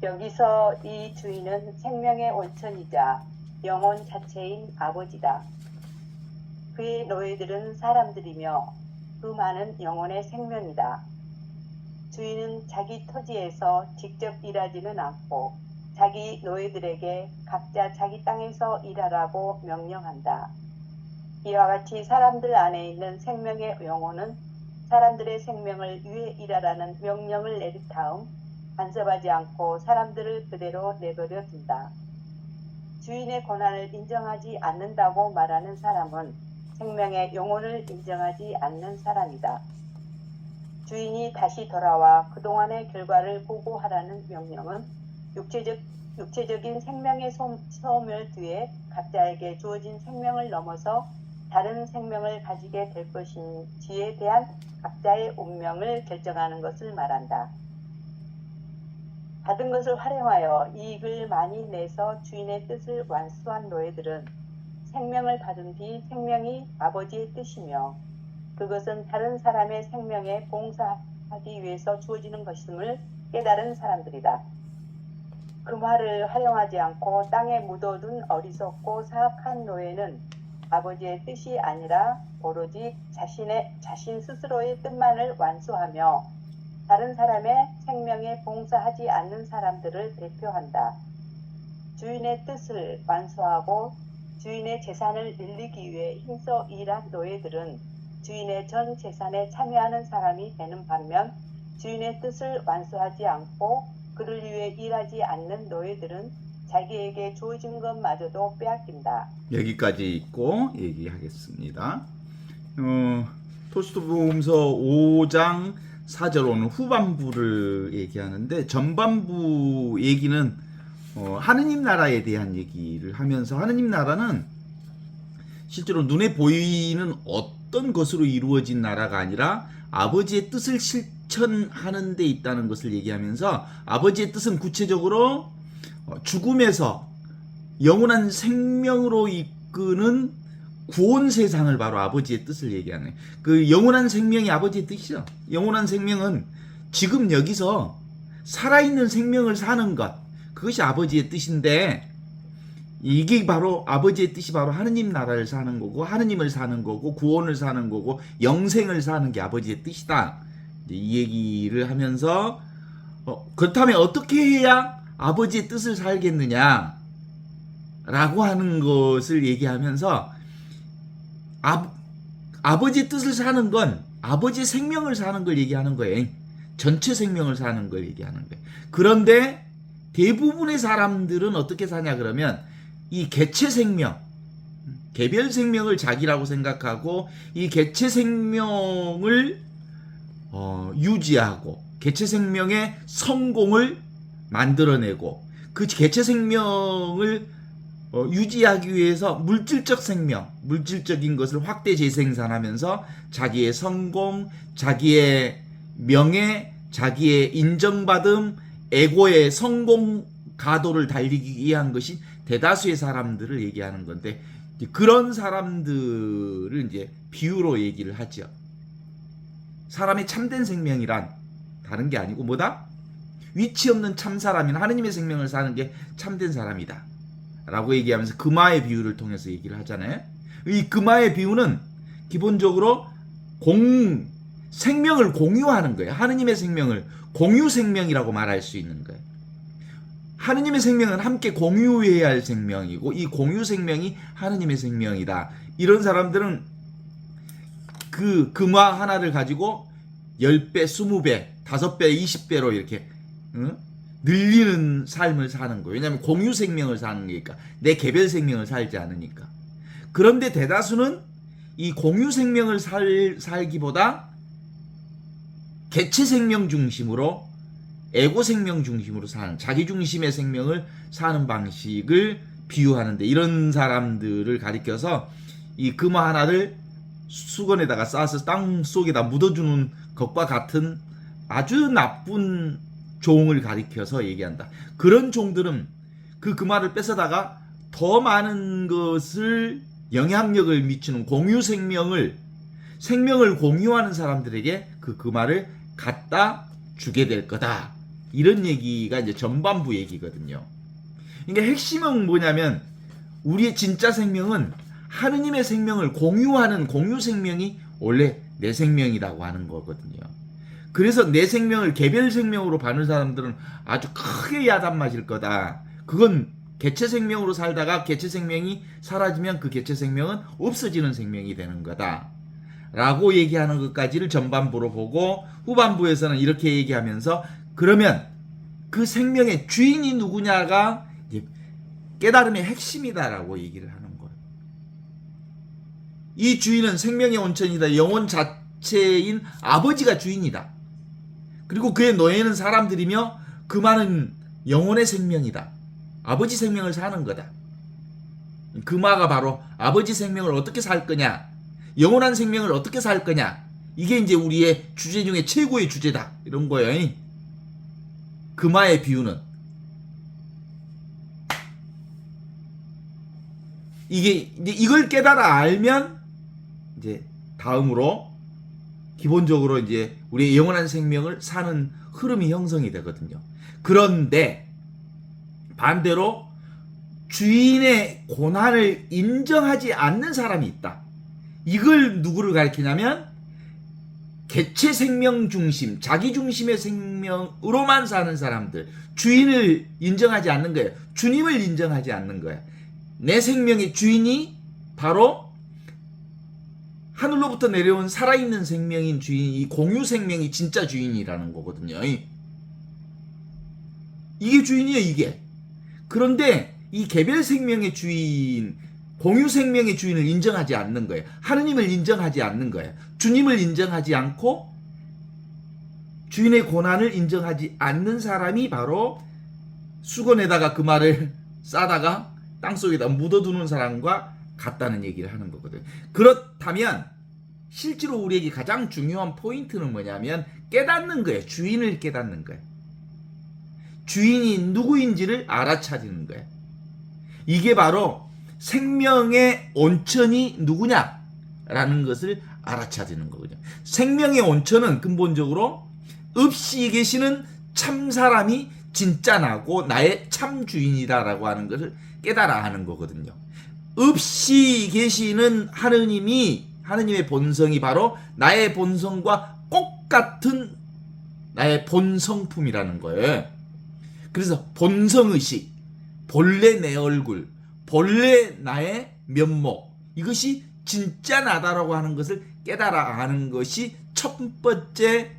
여기서 이 주인은 생명의 원천이자 영혼 자체인 아버지다. 그의 노예들은 사람들이며 그 많은 영혼의 생명이다. 주인은 자기 토지에서 직접 일하지는 않고 자기 노예들에게 각자 자기 땅에서 일하라고 명령한다. 이와 같이 사람들 안에 있는 생명의 영혼은 사람들의 생명을 위해 일하라는 명령을 내린 다음 간섭하지 않고 사람들을 그대로 내버려 둔다. 주인의 권한을 인정하지 않는다고 말하는 사람은 생명의 영혼을 인정하지 않는 사람이다. 주인이 다시 돌아와 그동안의 결과를 보고하라는 명령은 육체적인 생명의 소멸 뒤에 각자에게 주어진 생명을 넘어서 다른 생명을 가지게 될 것인지에 대한 각자의 운명을 결정하는 것을 말한다. 받은 것을 활용하여 이익을 많이 내서 주인의 뜻을 완수한 노예들은 생명을 받은 뒤 생명이 아버지의 뜻이며 그것은 다른 사람의 생명에 봉사하기 위해서 주어지는 것임을 깨달은 사람들이다. 그 말을 활용하지 않고 땅에 묻어둔 어리석고 사악한 노예는 아버지의 뜻이 아니라 오로지 자신 스스로의 뜻만을 완수하며 다른 사람의 생명에 봉사하지 않는 사람들을 대표한다. 주인의 뜻을 완수하고 주인의 재산을 늘리기 위해 힘써 일한 노예들은 주인의 전 재산에 참여하는 사람이 되는 반면 주인의 뜻을 완수하지 않고 그를 위해 일하지 않는 노예들은 자기에게 주어진 것마저도 빼앗긴다. 여기까지 읽고 얘기하겠습니다. 토스토복음서 5장 4절 오늘 후반부를 얘기하는데 전반부 얘기는 하느님 나라에 대한 얘기를 하면서 하느님 나라는 실제로 눈에 보이는 어떤 것으로 이루어진 나라가 아니라 아버지의 뜻을 실천하는 데 있다는 것을 얘기하면서 아버지의 뜻은 구체적으로 죽음에서 영원한 생명으로 이끄는 구원 세상을 바로 아버지의 뜻을 얘기하네. 그 영원한 생명이 아버지의 뜻이죠. 영원한 생명은 지금 여기서 살아있는 생명을 사는 것, 그것이 아버지의 뜻인데 이게 바로 아버지의 뜻이 바로 하느님 나라를 사는 거고 하느님을 사는 거고 구원을 사는 거고 영생을 사는 게 아버지의 뜻이다. 이 얘기를 하면서 그렇다면 어떻게 해야 아버지의 뜻을 살겠느냐 라고 하는 것을 얘기하면서 아버지의 뜻을 사는 건 아버지의 생명을 사는 걸 얘기하는 거예요. 전체 생명을 사는 걸 얘기하는 거예요. 그런데 대부분의 사람들은 어떻게 사냐 그러면 이 개체 생명, 개별 생명을 자기라고 생각하고 이 개체 생명을 유지하고 개체 생명의 성공을 만들어내고 그 개체 생명을 유지하기 위해서 물질적 생명, 물질적인 것을 확대 재생산하면서 자기의 성공, 자기의 명예, 자기의 인정받음, 에고의 성공 가도를 달리기 위한 것이 대다수의 사람들을 얘기하는 건데 그런 사람들을 이제 비유로 얘기를 하죠. 사람의 참된 생명이란 다른 게 아니고 뭐다? 위치 없는 참 사람인 하느님의 생명을 사는 게 참된 사람이다 라고 얘기하면서 금화의 비유를 통해서 얘기를 하잖아요. 이 금화의 비유는 기본적으로 생명을 공유하는 거예요. 하느님의 생명을 공유 생명이라고 말할 수 있는 거예요. 하느님의 생명은 함께 공유해야 할 생명이고 이 공유 생명이 하느님의 생명이다. 이런 사람들은 그 금화 하나를 가지고 10배, 20배, 5배, 20배로 이렇게 늘리는 삶을 사는 거예요. 왜냐하면 공유 생명을 사는 거니까. 내 개별 생명을 살지 않으니까. 그런데 대다수는 이 공유 생명을 살기보다 개체 생명 중심으로 에고 생명 중심으로 사는 자기 중심의 생명을 사는 방식을 비유하는데 이런 사람들을 가리켜서 이 금화 하나를 수건에다가 싸서 땅 속에다 묻어주는 것과 같은 아주 나쁜 종을 가리켜서 얘기한다. 그런 종들은 그 금화를 뺏어다가 더 많은 것을 영향력을 미치는 공유 생명을 공유하는 사람들에게 그 금화를 갖다 주게 될 거다. 이런 얘기가 이제 전반부 얘기거든요. 그러니까 핵심은 뭐냐면 우리의 진짜 생명은 하느님의 생명을 공유하는 공유 생명이 원래 내 생명이라고 하는 거거든요. 그래서 내 생명을 개별 생명으로 봐는 사람들은 아주 크게 야단 맞을 거다. 그건 개체 생명으로 살다가 개체 생명이 사라지면 그 개체 생명은 없어지는 생명이 되는 거다. 라고 얘기하는 것까지를 전반부로 보고 후반부에서는 이렇게 얘기하면서 그러면 그 생명의 주인이 누구냐가 깨달음의 핵심이다라고 얘기를 하는 거예요. 이 주인은 생명의 온천이다. 영혼 자체인 아버지가 주인이다. 그리고 그의 노예는 사람들이며 그 말은 영혼의 생명이다. 아버지 생명을 사는 거다. 그 마가 바로 아버지 생명을 어떻게 살 거냐, 영원한 생명을 어떻게 살 거냐, 이게 이제 우리의 주제 중에 최고의 주제다 이런 거예요. 금화의 비유는 이게 이제 이걸 깨달아 알면 이제 다음으로 기본적으로 이제 우리의 영원한 생명을 사는 흐름이 형성이 되거든요. 그런데 반대로 주인의 고난을 인정하지 않는 사람이 있다. 이걸 누구를 가리키냐면 개체 생명 중심, 자기 중심의 생명으로만 사는 사람들, 주인을 인정하지 않는 거예요. 주님을 인정하지 않는 거예요. 내 생명의 주인이 바로 하늘로부터 내려온 살아있는 생명인 주인, 이 공유 생명이 진짜 주인이라는 거거든요. 이게 주인이에요, 이게. 그런데 이 개별 생명의 주인, 공유 생명의 주인을 인정하지 않는 거예요. 하느님을 인정하지 않는 거예요. 주님을 인정하지 않고 주인의 고난을 인정하지 않는 사람이 바로 수건에다가 그 말을 싸다가 땅속에다 묻어두는 사람과 같다는 얘기를 하는 거거든요. 그렇다면 실제로 우리에게 가장 중요한 포인트는 뭐냐면 깨닫는 거예요. 주인을 깨닫는 거예요. 주인이 누구인지를 알아차리는 거예요. 이게 바로 생명의 온천이 누구냐라는 것을 알아차리는 거거든요. 생명의 온천은 근본적으로 없이 계시는 참 사람이 진짜 나고 나의 참 주인이다라고 하는 것을 깨달아 하는 거거든요. 없이 계시는 하느님의 본성이 바로 나의 본성과 똑같은 나의 본성품이라는 거예요. 그래서 본성의식, 본래 내 얼굴, 본래 나의 면목, 이것이 진짜 나다라고 하는 것을 깨달아 아는 것이 첫 번째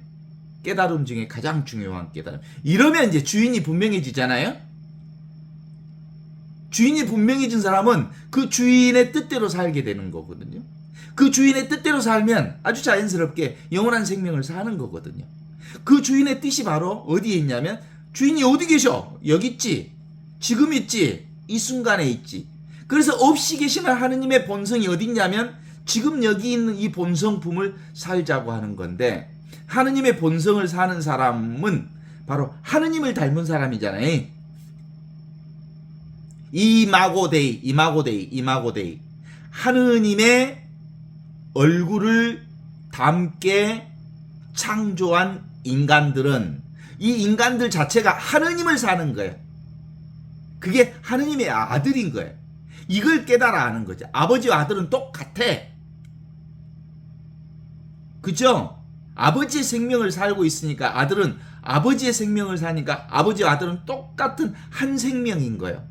깨달음 중에 가장 중요한 깨달음. 이러면 이제 주인이 분명해지잖아요. 주인이 분명해진 사람은 그 주인의 뜻대로 살게 되는 거거든요. 그 주인의 뜻대로 살면 아주 자연스럽게 영원한 생명을 사는 거거든요. 그 주인의 뜻이 바로 어디에 있냐면 주인이 어디 계셔? 여기 있지. 지금 있지. 이 순간에 있지. 그래서 없이 계시는 하느님의 본성이 어디 있냐면 지금 여기 있는 이 본성품을 살자고 하는 건데, 하느님의 본성을 사는 사람은 바로 하느님을 닮은 사람이잖아요. 이마고데이. 하느님의 얼굴을 닮게 창조한 인간들은 이 인간들 자체가 하느님을 사는 거예요. 그게 하느님의 아들인 거예요. 이걸 깨달아 아는 거죠. 아버지와 아들은 똑같아. 그죠? 아버지의 생명을 살고 있으니까 아들은 아버지의 생명을 사니까 아버지와 아들은 똑같은 한 생명인 거예요.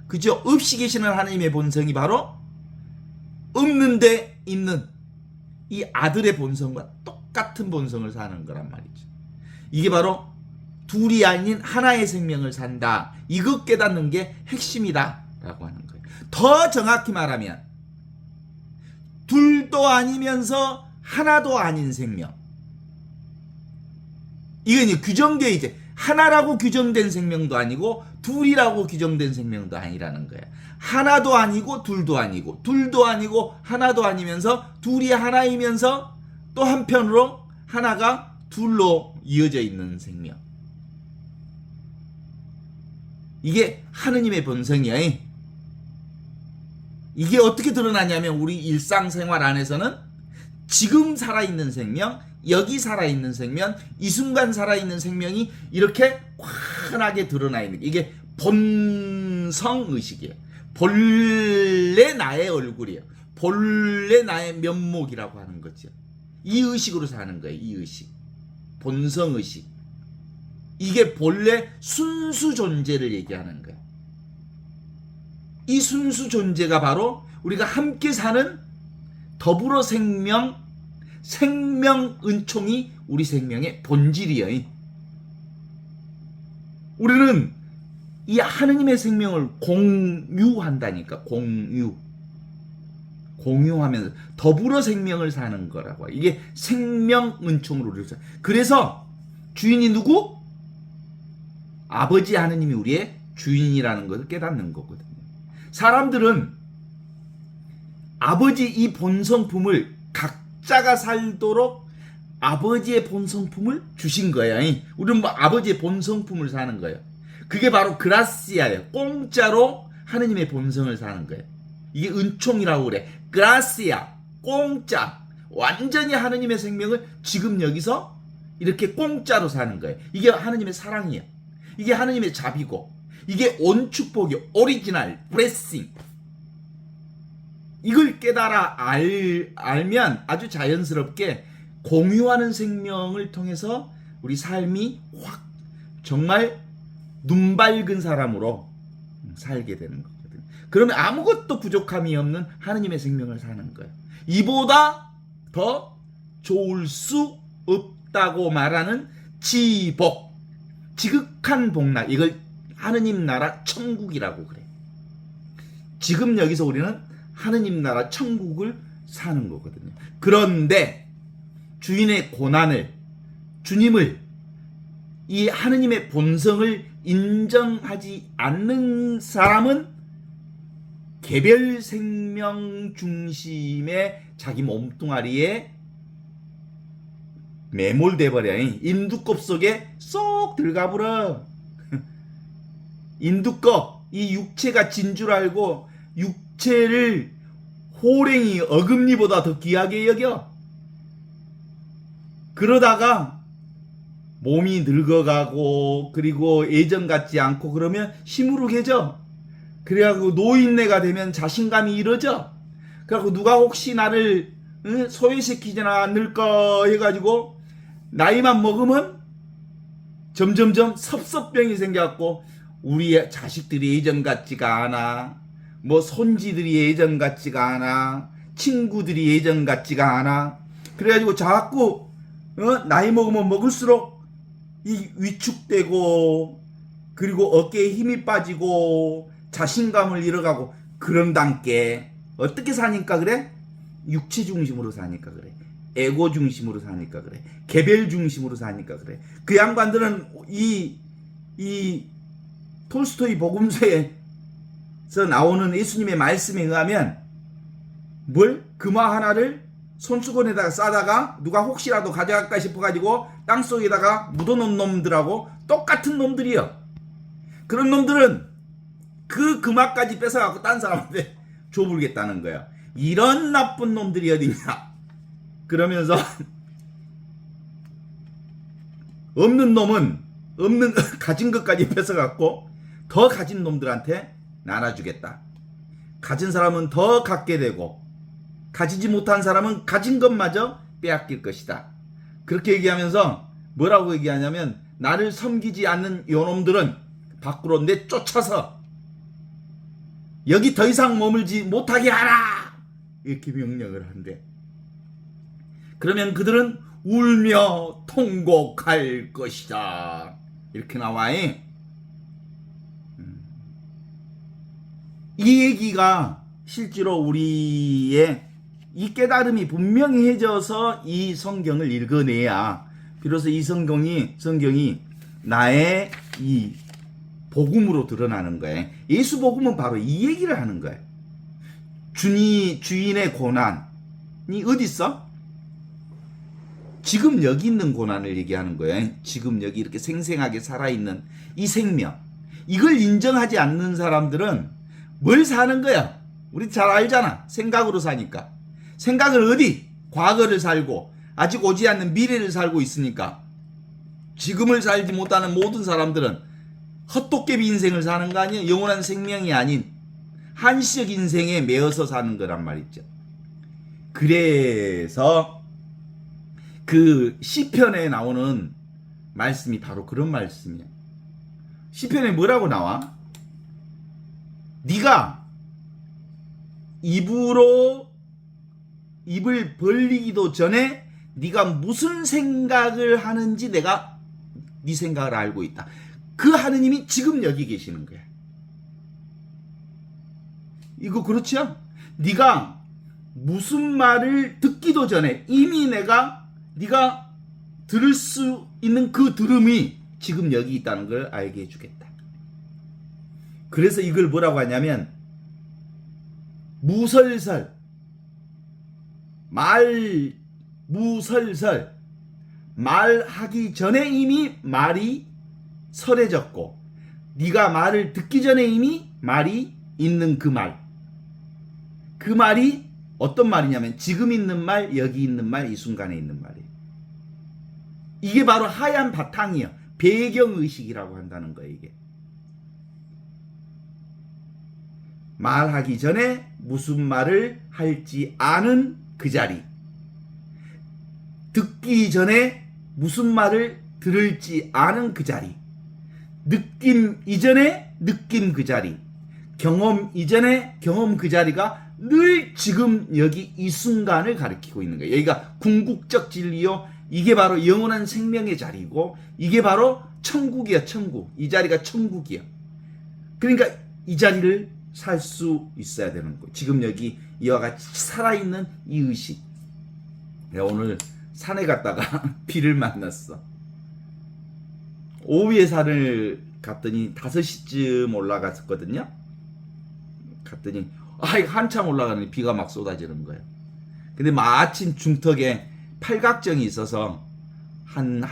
그죠? 없이 계시는 하나님의 본성이 바로 없는데 있는 이 아들의 본성과 똑같은 본성을 사는 거란 말이죠. 이게 바로 둘이 아닌 하나의 생명을 산다. 이것 깨닫는 게 핵심이다 라고 하는 거예요. 더 정확히 말하면 둘도 아니면서 하나도 아닌 생명. 이건 이제 규정되어 이제 하나라고 규정된 생명도 아니고 둘이라고 규정된 생명도 아니라는 거예요. 하나도 아니고 둘도 아니고 둘도 아니고 하나도 아니면서 둘이 하나이면서 또 한편으로 하나가 둘로 이어져 있는 생명. 이게 하느님의 본성이야. 이게 어떻게 드러나냐면 우리 일상생활 안에서는 지금 살아있는 생명, 여기 살아있는 생명, 이 순간 살아있는 생명이 이렇게 환하게 드러나 있는 게 이게 본성의식이에요. 본래 나의 얼굴이에요. 본래 나의 면목이라고 하는 거죠. 이 의식으로 사는 거예요. 이 의식. 본성의식. 이게 본래 순수 존재를 얘기하는 거예요. 이 순수 존재가 바로 우리가 함께 사는 더불어 생명, 생명 은총이 우리 생명의 본질이에요. 우리는 이 하느님의 생명을 공유한다니까. 공유하면서 더불어 생명을 사는 거라고. 이게 생명 은총으로 우리를. 그래서 주인이 누구? 아버지 하느님이 우리의 주인이라는 것을 깨닫는 거거든요. 사람들은 아버지 이 본성품을 각자가 살도록 아버지의 본성품을 주신 거예요. 우리는 뭐 아버지의 본성품을 사는 거예요. 그게 바로 그라시아예요. 공짜로 하느님의 본성을 사는 거예요. 이게 은총이라고 그래. 그라시아, 공짜. 완전히 하느님의 생명을 지금 여기서 이렇게 공짜로 사는 거예요. 이게 하느님의 사랑이에요. 이게 하느님의 자비고, 이게 온축복이요. 오리지널 블레싱. 이걸 깨달아 알면 아주 자연스럽게 공유하는 생명을 통해서 우리 삶이 확 정말 눈 밝은 사람으로 살게 되는 거거든요. 그러면 아무것도 부족함이 없는 하느님의 생명을 사는 거예요. 이보다 더 좋을 수 없다고 말하는 지복, 지극한 복락, 이걸 하느님 나라 천국이라고 그래. 지금 여기서 우리는 하느님 나라 천국을 사는 거거든요. 그런데 주인의 고난을, 주님을, 이 하느님의 본성을 인정하지 않는 사람은 개별 생명 중심의 자기 몸뚱아리에 매몰돼 버려. 인두껍 속에 쏙 들어가 버려. 인두껍, 이 육체가 진 줄 알고 육체를 호랭이 어금니보다 더 귀하게 여겨. 그러다가 몸이 늙어가고 그리고 예전 같지 않고 그러면 시무룩해져. 그래갖고 노인네가 되면 자신감이 잃어져. 그래갖고 누가 혹시 나를 소외시키지나 않을까 해가지고 나이만 먹으면 점점점 섭섭병이 생겨갖고 우리 자식들이 예전 같지가 않아. 뭐 손지들이 예전 같지가 않아. 친구들이 예전 같지가 않아. 그래가지고 자꾸 나이 먹으면 먹을수록 이 위축되고 그리고 어깨에 힘이 빠지고 자신감을 잃어가고 그런단께 어떻게 사니까 그래? 육체 중심으로 사니까 그래. 에고 중심으로 사니까 그래. 개별 중심으로 사니까 그래. 그 양반들은 이 톨스토이 복음서에서 나오는 예수님의 말씀에 의하면 금화 하나를 손수건에다가 싸다가 누가 혹시라도 가져갈까 싶어가지고 땅속에다가 묻어놓은 놈들하고 똑같은 놈들이요. 그런 놈들은 그 금화까지 뺏어갖고 딴 사람한테 줘버리겠다는 거야. 이런 나쁜 놈들이 어딨냐. 그러면서 없는 놈은 가진 것까지 뺏어갖고 더 가진 놈들한테 나눠주겠다. 가진 사람은 더 갖게 되고 가지지 못한 사람은 가진 것마저 빼앗길 것이다. 그렇게 얘기하면서 뭐라고 얘기하냐면 나를 섬기지 않는 요놈들은 밖으로 내쫓아서 여기 더 이상 머물지 못하게 하라. 이렇게 명령을 한대. 그러면 그들은 울며 통곡할 것이다. 이렇게 나와. 이 얘기가 실제로 우리의 이 깨달음이 분명해져서 이 성경을 읽어내야 비로소 이 성경이 나의 이 복음으로 드러나는 거예요. 예수 복음은 바로 이 얘기를 하는 거예요. 주인의 고난이 어디 있어? 지금 여기 있는 고난을 얘기하는 거예요. 지금 여기 이렇게 생생하게 살아있는 이 생명. 이걸 인정하지 않는 사람들은 뭘 사는 거야? 우리 잘 알잖아. 생각으로 사니까. 생각을 어디? 과거를 살고 아직 오지 않는 미래를 살고 있으니까 지금을 살지 못하는 모든 사람들은 헛도깨비 인생을 사는 거 아니에요? 영원한 생명이 아닌 한시적 인생에 매여서 사는 거란 말이죠. 그래서 그 시편에 나오는 말씀이 바로 그런 말씀이에요. 시편에 뭐라고 나와? 네가 입을 벌리기도 전에 네가 무슨 생각을 하는지 내가 네 생각을 알고 있다. 그 하느님이 지금 여기 계시는 거야. 이거 그렇죠? 네가 무슨 말을 듣기도 전에 이미 네가 들을 수 있는 그 들음이 지금 여기 있다는 걸 알게 해주겠다. 그래서 이걸 뭐라고 하냐면 무설설 말하기 전에 이미 말이 설해졌고 네가 말을 듣기 전에 이미 말이 있는 그 말이 어떤 말이냐면 지금 있는 말, 여기 있는 말, 이 순간에 있는 말이에요. 이게 바로 하얀 바탕이에요. 배경의식이라고 한다는 거예요. 이게 말하기 전에 무슨 말을 할지 아는 그 자리, 듣기 전에 무슨 말을 들을지 아는 그 자리, 느낌 이전에 느낌 그 자리, 경험 이전에 경험 그 자리가 늘 지금 여기 이 순간을 가리키고 있는 거예요. 여기가 궁극적 진리요. 이게 바로 영원한 생명의 자리고 이게 바로 천국이야. 천국. 이 자리가 천국이야. 그러니까 이 자리를 살 수 있어야 되는 거예요. 지금 여기 이와 같이 살아있는 이 의식. 내가 오늘 산에 갔다가 비를 만났어. 오후에 산을 갔더니 5시쯤 올라갔었거든요. 갔더니 한참 올라가는데 비가 막 쏟아지는 거예요. 근데 마침 중턱에 팔각정이 있어서 한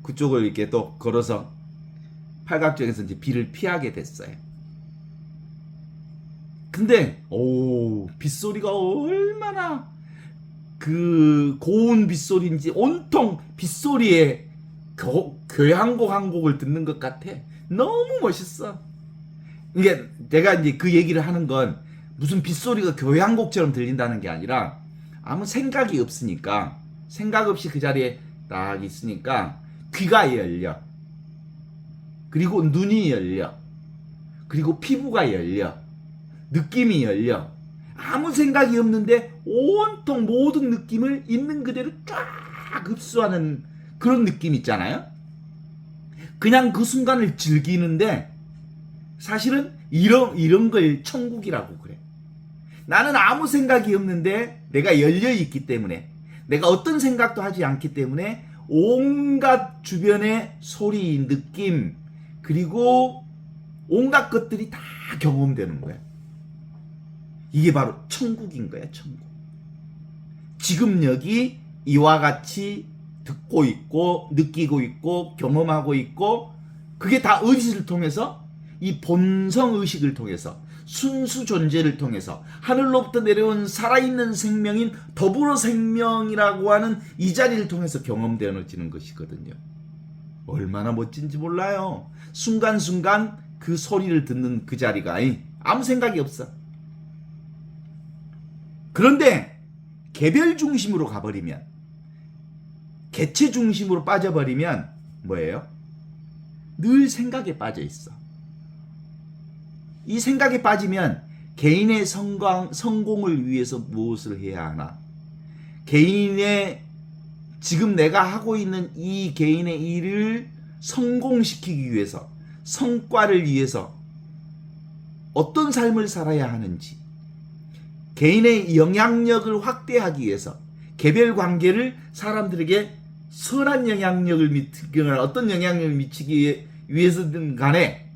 그쪽을 이렇게 또 걸어서 팔각정에서 이제 비를 피하게 됐어요. 근데 빗소리가 얼마나 그 고운 빗소리인지 온통 빗소리에 교향곡 한 곡을 듣는 것 같아. 너무 멋있어. 이게 내가 이제 그 얘기를 하는 건 무슨 빗소리가 교향곡처럼 들린다는 게 아니라 아무 생각이 없으니까 생각 없이 그 자리에 딱 있으니까 귀가 열려. 그리고 눈이 열려. 그리고 피부가 열려. 느낌이 열려. 아무 생각이 없는데 온통 모든 느낌을 있는 그대로 쫙 흡수하는 그런 느낌 있잖아요. 그냥 그 순간을 즐기는데 사실은 이런 걸 천국이라고 그래. 나는 아무 생각이 없는데 내가 열려있기 때문에 내가 어떤 생각도 하지 않기 때문에 온갖 주변의 소리, 느낌 그리고 온갖 것들이 다 경험되는 거야. 이게 바로 천국인 거야. 천국. 지금 여기 이와 같이 듣고 있고 느끼고 있고 경험하고 있고 그게 다 의식을 통해서 이 본성 의식을 통해서 순수 존재를 통해서 하늘로부터 내려온 살아있는 생명인 더불어 생명이라고 하는 이 자리를 통해서 경험되어지는 것이거든요. 얼마나 멋진지 몰라요. 순간순간 그 소리를 듣는 그 자리가 아무 생각이 없어. 그런데 개별 중심으로 가버리면 개체 중심으로 빠져버리면 뭐예요? 늘 생각에 빠져 있어. 이 생각에 빠지면 개인의 성공을 위해서 무엇을 해야 하나? 개인의 지금 내가 하고 있는 이 개인의 일을 성공시키기 위해서 성과를 위해서 어떤 삶을 살아야 하는지 개인의 영향력을 확대하기 위해서 개별 관계를 사람들에게 선한 영향력을 미치거나 어떤 영향력을 미치기 위해서든 간에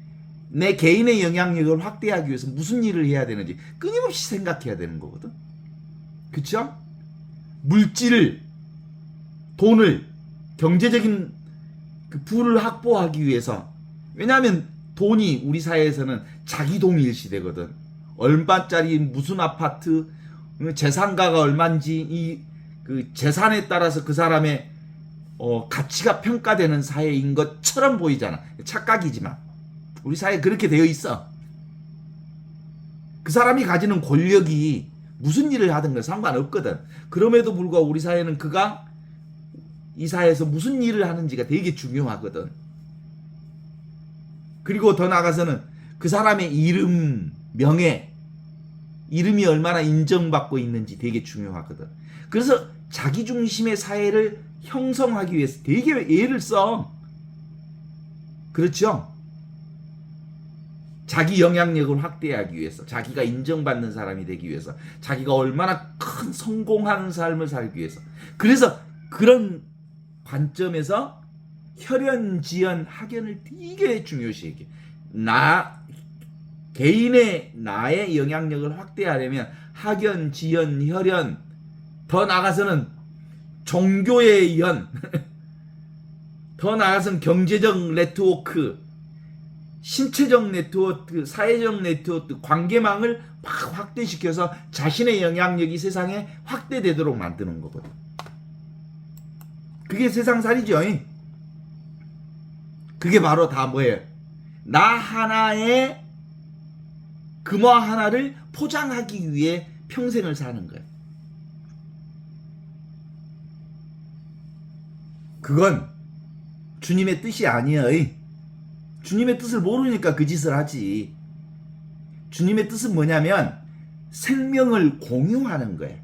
내 개인의 영향력을 확대하기 위해서 무슨 일을 해야 되는지 끊임없이 생각해야 되는 거거든. 그쵸? 물질을, 돈을, 경제적인 그 부를 확보하기 위해서 왜냐하면 돈이 우리 사회에서는 자기 동일 시대거든. 얼마짜리 무슨 아파트 재산가가 얼마인지 이 그 재산에 따라서 그 사람의 가치가 평가되는 사회인 것처럼 보이잖아. 착각이지만 우리 사회 그렇게 되어 있어. 그 사람이 가지는 권력이 무슨 일을 하든 상관없거든. 그럼에도 불구하고 우리 사회는 그가 이 사회에서 무슨 일을 하는지가 되게 중요하거든. 그리고 더 나아가서는 그 사람의 이름, 명예, 이름이 얼마나 인정받고 있는지 되게 중요하거든. 그래서 자기중심의 사회를 형성하기 위해서 되게 애를 써. 그렇죠? 자기 영향력을 확대하기 위해서, 자기가 인정받는 사람이 되기 위해서, 자기가 얼마나 큰 성공하는 삶을 살기 위해서. 그래서 그런 관점에서 혈연, 지연, 학연을 되게 중요시 여겨. 나의 영향력을 확대하려면 학연, 지연, 혈연, 더 나아가서는 종교의 연, 더 나아가서는 경제적 네트워크, 신체적 네트워크, 사회적 네트워크, 관계망을 막 확대시켜서 자신의 영향력이 세상에 확대되도록 만드는 거거든. 그게 세상살이죠. 그게 바로 다 뭐예요? 나 하나의 금화 하나를 포장하기 위해 평생을 사는 거예요. 그건 주님의 뜻이 아니에요. 주님의 뜻을 모르니까 그 짓을 하지. 주님의 뜻은 뭐냐면 생명을 공유하는 거예요.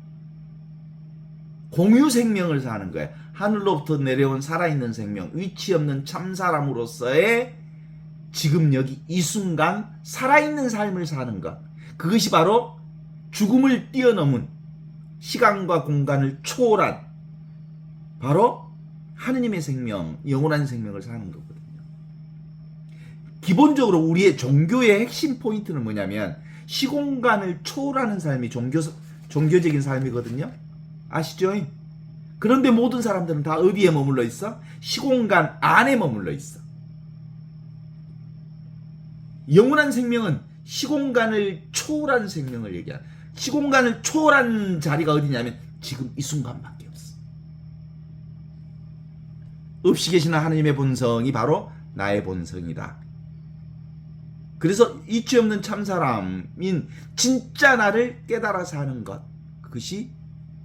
공유 생명을 사는 거예요. 하늘로부터 내려온 살아있는 생명, 위치 없는 참사람으로서의 지금 여기 이 순간 살아있는 삶을 사는 것. 그것이 바로 죽음을 뛰어넘은 시간과 공간을 초월한 바로 하느님의 생명, 영원한 생명을 사는 거거든요. 기본적으로 우리의 종교의 핵심 포인트는 뭐냐면 시공간을 초월하는 삶이 종교적인 삶이거든요. 아시죠? 그런데 모든 사람들은 다 어디에 머물러 있어? 시공간 안에 머물러 있어. 영원한 생명은 시공간을 초월한 생명을 얘기하는, 시공간을 초월한 자리가 어디냐면 지금 이 순간밖에 없어. 없이 계시는 하나님의 본성이 바로 나의 본성이다. 그래서 이치 없는 참사람인 진짜 나를 깨달아 사는 것, 그것이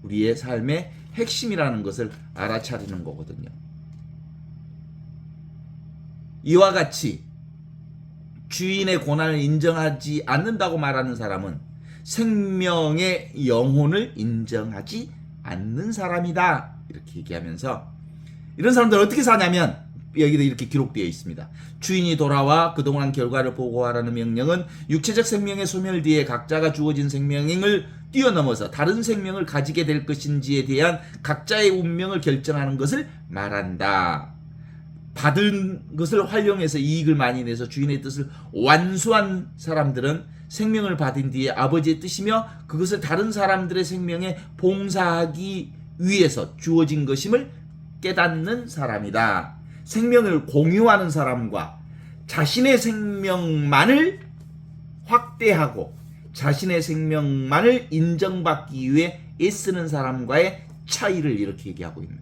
우리의 삶의 핵심이라는 것을 알아차리는 거거든요. 이와 같이 주인의 고난을 인정하지 않는다고 말하는 사람은 생명의 영혼을 인정하지 않는 사람이다. 이렇게 얘기하면서 이런 사람들 어떻게 사냐면 여기도 이렇게 기록되어 있습니다. 주인이 돌아와 그동안 결과를 보고하라는 명령은 육체적 생명의 소멸 뒤에 각자가 주어진 생명을 뛰어넘어서 다른 생명을 가지게 될 것인지에 대한 각자의 운명을 결정하는 것을 말한다. 받은 것을 활용해서 이익을 많이 내서 주인의 뜻을 완수한 사람들은 생명을 받은 뒤에 아버지의 뜻이며 그것을 다른 사람들의 생명에 봉사하기 위해서 주어진 것임을 깨닫는 사람이다. 생명을 공유하는 사람과 자신의 생명만을 확대하고 자신의 생명만을 인정받기 위해 애쓰는 사람과의 차이를 이렇게 얘기하고 있는.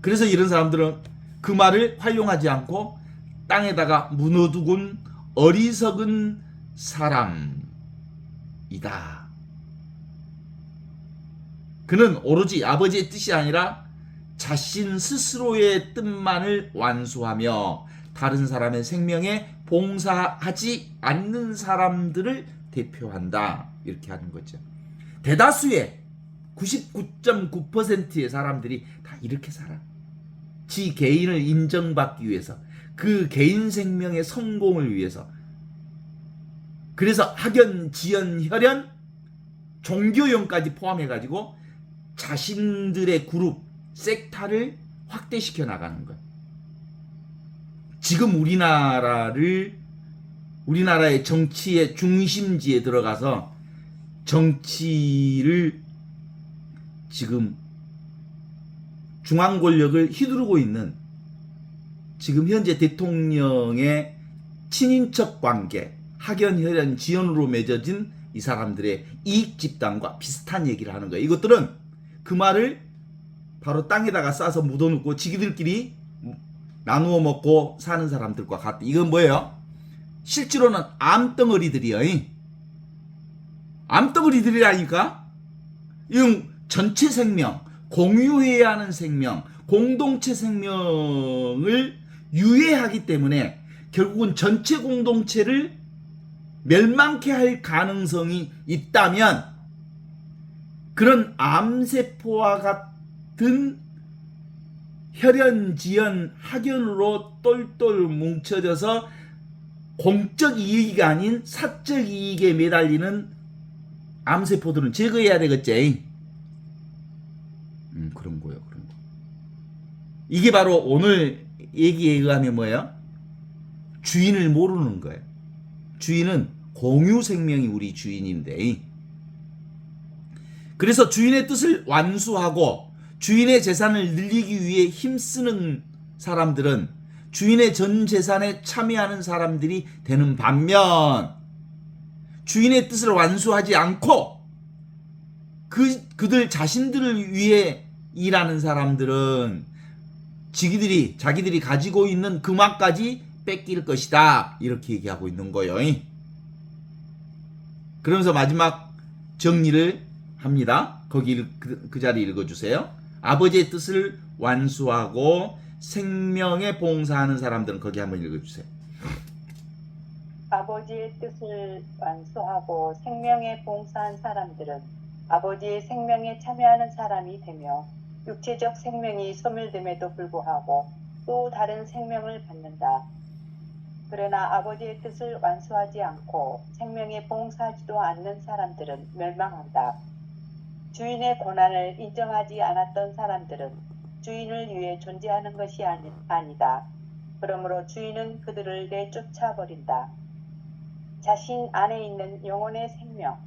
그래서 이런 사람들은 그 말을 활용하지 않고 땅에다가 묻어두곤 어리석은 사람이다. 그는 오로지 아버지의 뜻이 아니라 자신 스스로의 뜻만을 완수하며 다른 사람의 생명에 봉사하지 않는 사람들을 대표한다. 이렇게 하는 거죠. 대다수의 99.9%의 사람들이 다 이렇게 살아. 지 개인을 인정받기 위해서, 그 개인 생명의 성공을 위해서. 그래서 학연, 지연, 혈연, 종교연까지 포함해가지고 자신들의 그룹, 섹타를 확대시켜 나가는 거예요. 지금 우리나라의 정치의 중심지에 들어가서 정치를 지금 중앙 권력을 휘두르고 있는 지금 현재 대통령의 친인척 관계, 학연, 혈연, 지연으로 맺어진 이 사람들의 이익 집단과 비슷한 얘기를 하는 거예요. 이것들은 그 말을 바로 땅에다가 싸서 묻어놓고 지기들끼리 나누어 먹고 사는 사람들과 같다. 이건 뭐예요? 실제로는 암덩어리들이요. 암덩어리들이라니까? 이건 전체 생명, 공유해야 하는 생명, 공동체 생명을 유해하기 때문에 결국은 전체 공동체를 멸망케 할 가능성이 있다면 그런 암세포와 같은 혈연지연 학연으로 똘똘 뭉쳐져서 공적 이익이 아닌 사적 이익에 매달리는 암세포들은 제거해야 되겠지. 그런 거예요. 그런 거. 이게 바로 오늘 얘기에 의하면 뭐예요? 주인을 모르는 거예요. 주인은 공유 생명이 우리 주인인데, 그래서 주인의 뜻을 완수하고 주인의 재산을 늘리기 위해 힘쓰는 사람들은 주인의 전 재산에 참여하는 사람들이 되는 반면, 주인의 뜻을 완수하지 않고 그들 자신들을 위해 일하는 사람들은 자기들이 가지고 있는 금화까지 뺏길 것이다. 이렇게 얘기하고 있는 거예요. 그러면서 마지막 정리를 합니다. 거기 그 자리 읽어주세요. 아버지의 뜻을 완수하고 생명에 봉사하는 사람들은 거기 한번 읽어주세요. 아버지의 뜻을 완수하고 생명에 봉사한 사람들은 아버지의 생명에 참여하는 사람이 되며 육체적 생명이 소멸됨에도 불구하고 또 다른 생명을 받는다. 그러나 아버지의 뜻을 완수하지 않고 생명에 봉사하지도 않는 사람들은 멸망한다. 주인의 고난을 인정하지 않았던 사람들은 주인을 위해 존재하는 것이 아니다. 그러므로 주인은 그들을 내쫓아버린다. 자신 안에 있는 영혼의 생명,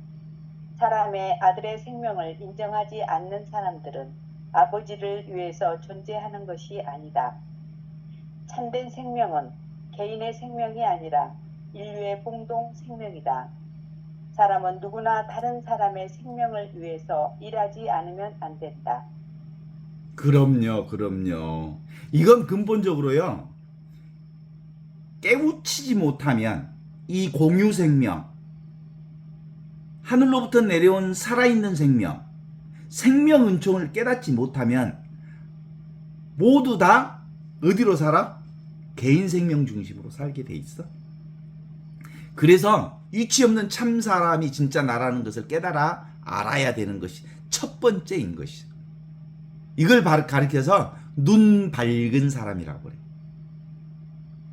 사람의 아들의 생명을 인정하지 않는 사람들은 아버지를 위해서 존재하는 것이 아니다. 참된 생명은 개인의 생명이 아니라 인류의 공동 생명이다. 사람은 누구나 다른 사람의 생명을 위해서 일하지 않으면 안 된다. 그럼요. 이건 근본적으로요, 깨우치지 못하면 이 공유 생명, 하늘로부터 내려온 살아있는 생명, 생명 은총을 깨닫지 못하면 모두 다 어디로 살아? 개인 생명 중심으로 살게 돼 있어. 그래서 이치 없는 참 사람이 진짜 나라는 것을 깨달아 알아야 되는 것이 첫 번째인 것이. 이걸 가리켜서 눈 밝은 사람이라고 그래.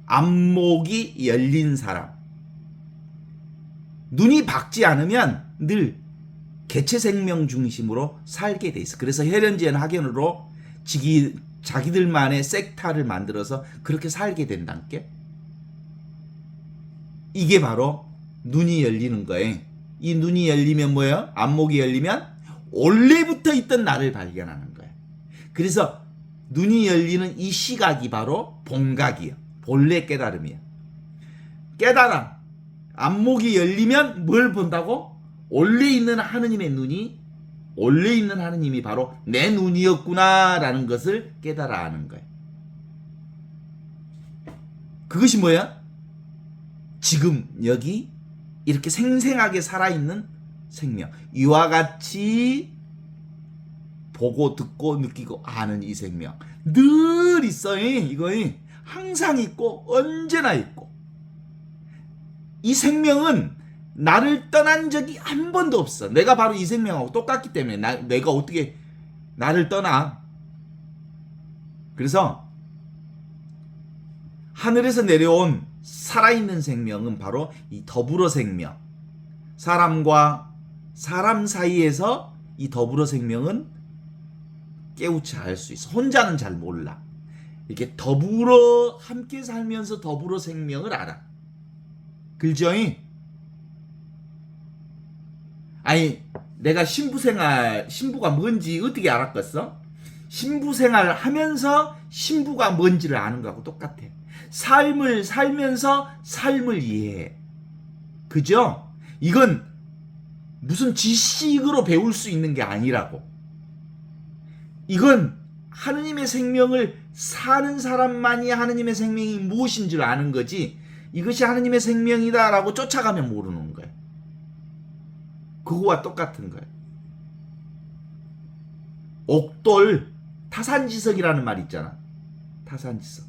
안목이 열린 사람. 눈이 밝지 않으면 늘 개체 생명 중심으로 살게 돼 있어. 그래서 혈연지연 학연으로 자기들만의 섹타를 만들어서 그렇게 살게 된다니까. 이게 바로 눈이 열리는 거예요. 이 눈이 열리면 뭐예요? 안목이 열리면 원래부터 있던 나를 발견하는 거예요. 그래서 눈이 열리는 이 시각이 바로 본각이에요. 본래 깨달음이에요. 깨달음. 안목이 열리면 뭘 본다고? 원래 있는 하느님의 눈이, 원래 있는 하느님이 바로 내 눈이었구나라는 것을 깨달아 아는 거예요. 그것이 뭐야? 지금 여기 이렇게 생생하게 살아있는 생명, 이와 같이 보고 듣고 느끼고 아는 이 생명 늘 있어요. 이거 항상 있고 언제나 있고, 이 생명은 나를 떠난 적이 한 번도 없어. 내가 바로 이 생명하고 똑같기 때문에 내가 어떻게 나를 떠나. 그래서 하늘에서 내려온 살아있는 생명은 바로 이 더불어 생명, 사람과 사람 사이에서 이 더불어 생명은 깨우쳐 알 수 있어. 혼자는 잘 몰라. 이렇게 더불어 함께 살면서 더불어 생명을 알아. 글죠이? 아니, 내가 신부가 뭔지 어떻게 알았겠어? 신부 생활 하면서 신부가 뭔지를 아는 거하고 똑같아. 삶을 살면서 삶을 이해해. 그죠? 이건 무슨 지식으로 배울 수 있는 게 아니라고. 이건 하느님의 생명을 사는 사람만이 하느님의 생명이 무엇인 줄 아는 거지, 이것이 하느님의 생명이다라고 쫓아가면 모르는 거예요. 그거와 똑같은 거예요. 옥돌, 타산지석이라는 말 있잖아. 타산지석.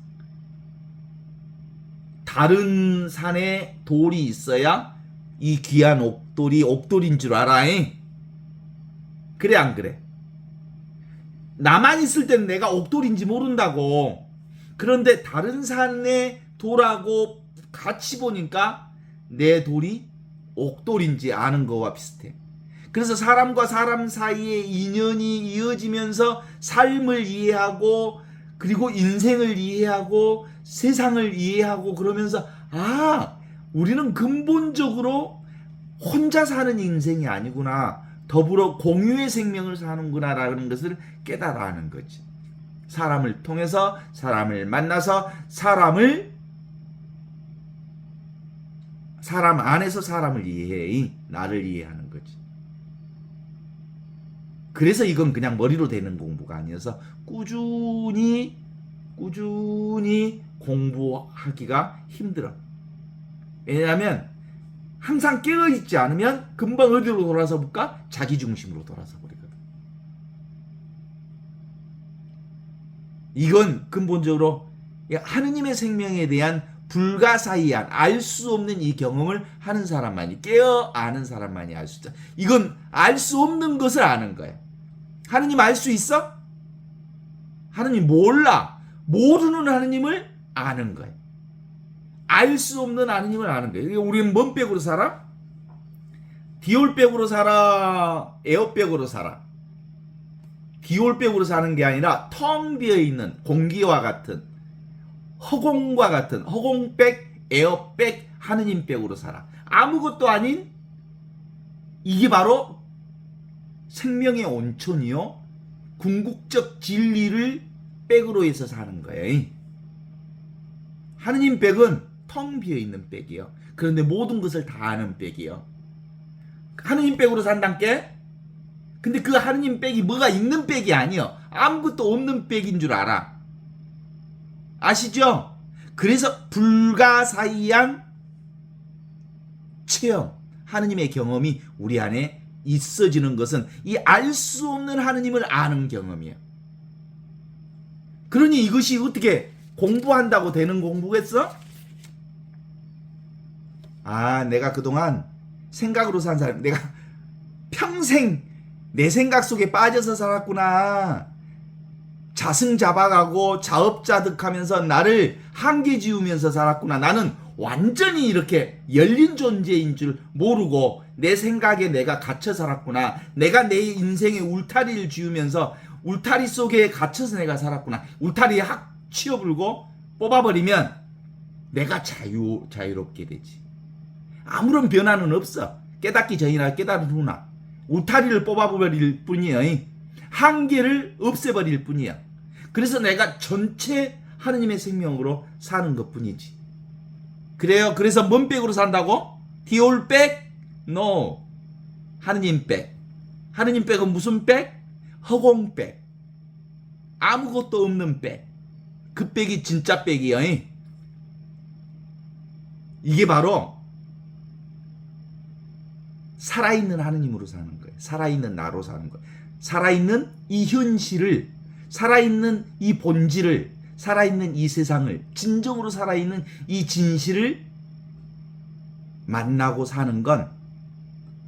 다른 산에 돌이 있어야 이 귀한 옥돌이 옥돌인 줄 알아. 그래 안 그래? 나만 있을 때는 내가 옥돌인지 모른다고. 그런데 다른 산에 돌하고 같이 보니까 내 돌이 옥돌인지 아는 거와 비슷해. 그래서 사람과 사람 사이에 인연이 이어지면서 삶을 이해하고, 그리고 인생을 이해하고, 세상을 이해하고, 그러면서 우리는 근본적으로 혼자 사는 인생이 아니구나, 더불어 공유의 생명을 사는구나 라는 것을 깨달아하는 거지. 사람을 통해서, 사람을 만나서, 사람 안에서 사람을 이해해. 나를 이해하는 거지. 그래서 이건 그냥 머리로 되는 공부가 아니어서 꾸준히 공부하기가 힘들어. 왜냐하면 항상 깨어있지 않으면 금방 어디로 돌아서 볼까? 자기 중심으로 돌아서 버리거든. 이건 근본적으로 하느님의 생명에 대한 불가사의한, 알 수 없는 이 경험을 하는 사람만이, 깨어 아는 사람만이 알 수 있다. 이건 알 수 없는 것을 아는 거예요. 하느님 알 수 있어? 하느님 몰라. 모르는 하느님을 아는 거예요. 알 수 없는 하느님을 아는 거예요. 우리는 뭔 백으로 살아? 디올백으로 살아? 에어백으로 살아? 디올백으로 사는 게 아니라 텅 비어있는 공기와 같은, 허공과 같은 허공백, 에어백, 하느님백으로 살아. 아무것도 아닌, 이게 바로 생명의 온천이요, 궁극적 진리를 백으로 해서 사는 거예요. 하느님 백은 텅 비어있는 백이요. 그런데 모든 것을 다 아는 백이요. 하느님 백으로 산단께. 근데 그 하느님 백이 뭐가 있는 백이 아니요, 아무것도 없는 백인 줄 알아. 아시죠? 그래서 불가사의한 체험, 하느님의 경험이 우리 안에 있어지는 것은 이 알 수 없는 하느님을 아는 경험이에요. 그러니 이것이 어떻게 공부한다고 되는 공부겠어? 내가 그동안 생각으로 산 사람, 내가 평생 내 생각 속에 빠져서 살았구나. 자승자박하고 자업자득하면서 나를 한계 지우면서 살았구나. 나는 완전히 이렇게 열린 존재인 줄 모르고 내 생각에 내가 갇혀 살았구나. 내가 내 인생의 울타리를 지우면서 울타리 속에 갇혀서 내가 살았구나. 울타리에 확 치워불고 뽑아버리면 내가 자유롭게 되지. 아무런 변화는 없어. 깨닫기 전이나 깨달은 후나 울타리를 뽑아버릴 뿐이야. 한계를 없애버릴 뿐이야. 그래서 내가 전체 하느님의 생명으로 사는 것 뿐이지. 그래요. 그래서 뭔 백으로 산다고? 디올백? No. 하느님 백. 하느님 백은 무슨 백? 허공백. 아무것도 없는 백. 그 백이 진짜 백이야. 이게 바로 살아있는 하느님으로 사는 거예요. 살아있는 나로 사는 거예요. 살아있는 이 현실을, 살아있는 이 본질을, 살아있는 이 세상을, 진정으로 살아있는 이 진실을 만나고 사는 건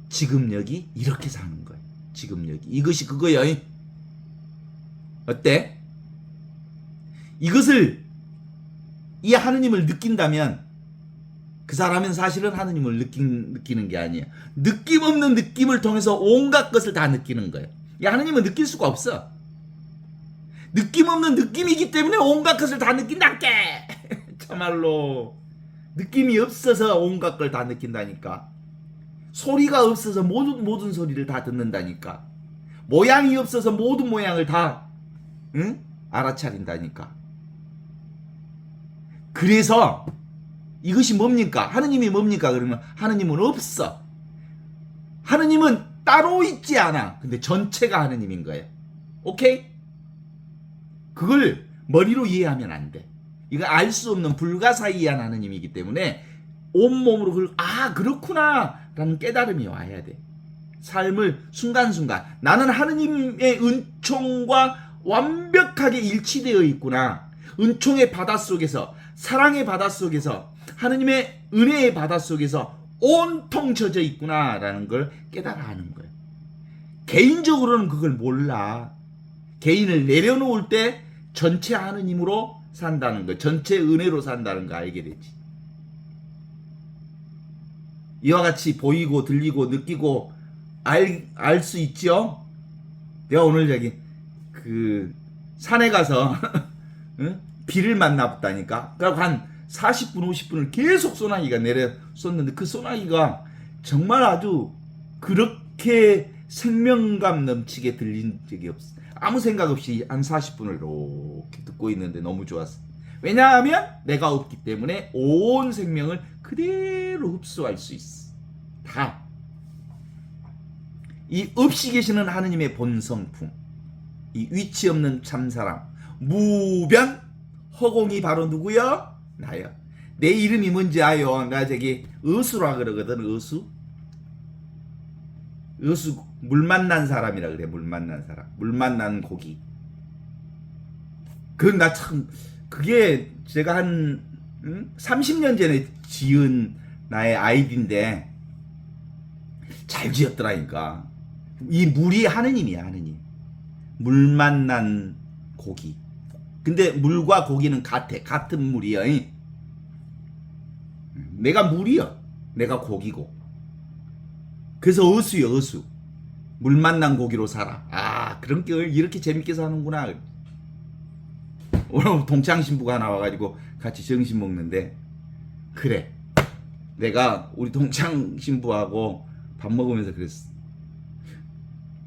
지금 여기 이렇게 사는 거예요. 지금 여기. 이것이 그거예요. 어때? 이것을, 이 하느님을 느낀다면 그 사람은 사실은 하느님을 느끼는 게 아니에요. 느낌 없는 느낌을 통해서 온갖 것을 다 느끼는 거예요. 이 하느님은 느낄 수가 없어. 느낌 없는 느낌이기 때문에 온갖 것을 다 느낀다께. 참말로 느낌이 없어서 온갖 걸 다 느낀다니까. 소리가 없어서 모든 소리를 다 듣는다니까. 모양이 없어서 모든 모양을 다 알아차린다니까. 그래서 이것이 뭡니까? 하느님이 뭡니까? 그러면 하느님은 없어. 하느님은 따로 있지 않아. 근데 전체가 하느님인 거예요. 오케이? 그걸 머리로 이해하면 안 돼. 이거 알 수 없는 불가사의한 하느님이기 때문에 온몸으로 그걸 그렇구나 라는 깨달음이 와야 돼. 삶을 순간순간 나는 하느님의 은총과 완벽하게 일치되어 있구나. 은총의 바닷속에서, 사랑의 바닷속에서, 하느님의 은혜의 바닷속에서 온통 젖어 있구나라는 걸 깨달아 하는 거예요. 개인적으로는 그걸 몰라. 개인을 내려놓을 때 전체 하느님으로 산다는 거, 전체 은혜로 산다는 거 알게 되지. 이와 같이 보이고 들리고 느끼고 알 수 있죠? 내가 오늘 저기 그 산에 가서 응? 비를 만나봤다니까. 그러니까 한 40분 50분을 계속 소나기가 내려 쏟는데 그 소나기가 정말 아주 그렇게 생명감 넘치게 들린 적이 없어. 아무 생각 없이 한 40분을 이렇게 듣고 있는데 너무 좋았어. 왜냐하면 내가 없기 때문에 온 생명을 그대로 흡수할 수 있어. 다. 이 없이 계시는 하느님의 본성품, 이 위치 없는 참사람, 무변 허공이 바로 누구요? 나요. 내 이름이 뭔지 아요? 나 저기 어수라 그러거든. 어수 물 만난 사람이라 그래. 물 만난 사람, 물 만난 고기. 그건 나 참, 그게 제가 한 30년 전에 지은 나의 아이디인데 잘 지었더라니까. 이 물이 하느님이야. 하느님. 물 만난 고기. 근데 물과 고기는 같은 물이야. 내가 물이야. 내가 고기고. 그래서 어수요. 어수. 물 만난 고기로 살아. 그런 게 이렇게 재밌게 사는구나. 오늘 동창 신부가 나와가지고 같이 점심 먹는데, 그래, 내가 우리 동창 신부하고 밥 먹으면서 그랬어.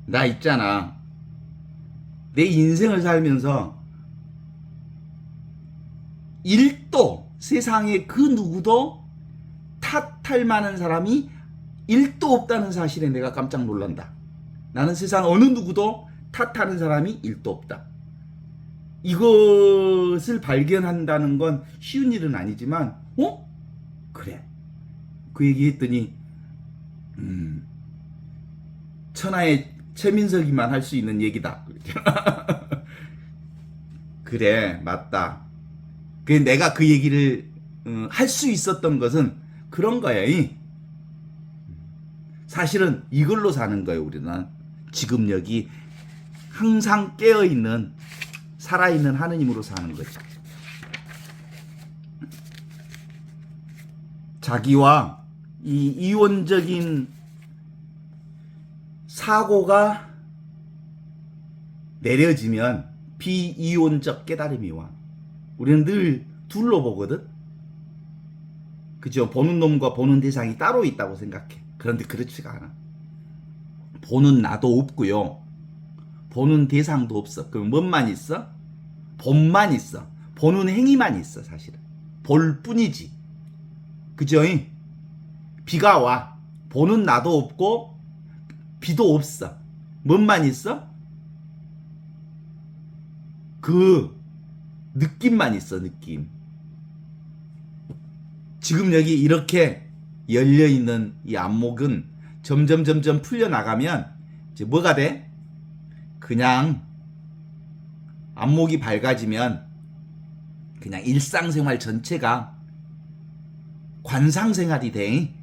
나 있잖아, 내 인생을 살면서 1도 세상에 그 누구도 탓할 만한 사람이 1도 없다는 사실에 내가 깜짝 놀란다. 나는 세상 어느 누구도 탓하는 사람이 1도 없다. 이것을 발견한다는 건 쉬운 일은 아니지만, 그래. 그 얘기 했더니, 천하의 최민석이만 할 수 있는 얘기다. 그래, 맞다. 내가 그 얘기를 할 수 있었던 것은 그런 거야. 사실은 이걸로 사는 거예요. 우리는 지금 여기 항상 깨어있는, 살아있는 하느님으로 사는 거죠. 자기와 이 이원적인 사고가 내려지면 비이원적 깨달음이 와. 우리는 늘 둘로 보거든. 그죠? 보는 놈과 보는 대상이 따로 있다고 생각해. 그런데 그렇지가 않아. 보는 나도 없고요. 보는 대상도 없어. 그럼 뭔만 있어? 본만 있어. 보는 행위만 있어. 사실은 볼 뿐이지. 그죠? 비가 와. 보는 나도 없고 비도 없어. 뭔만 있어? 그 느낌만 있어. 느낌. 지금 여기 이렇게 열려있는 이 안목은 점점 풀려나가면 이제 뭐가 돼? 그냥 안목이 밝아지면 그냥 일상생활 전체가 관상생활이 돼.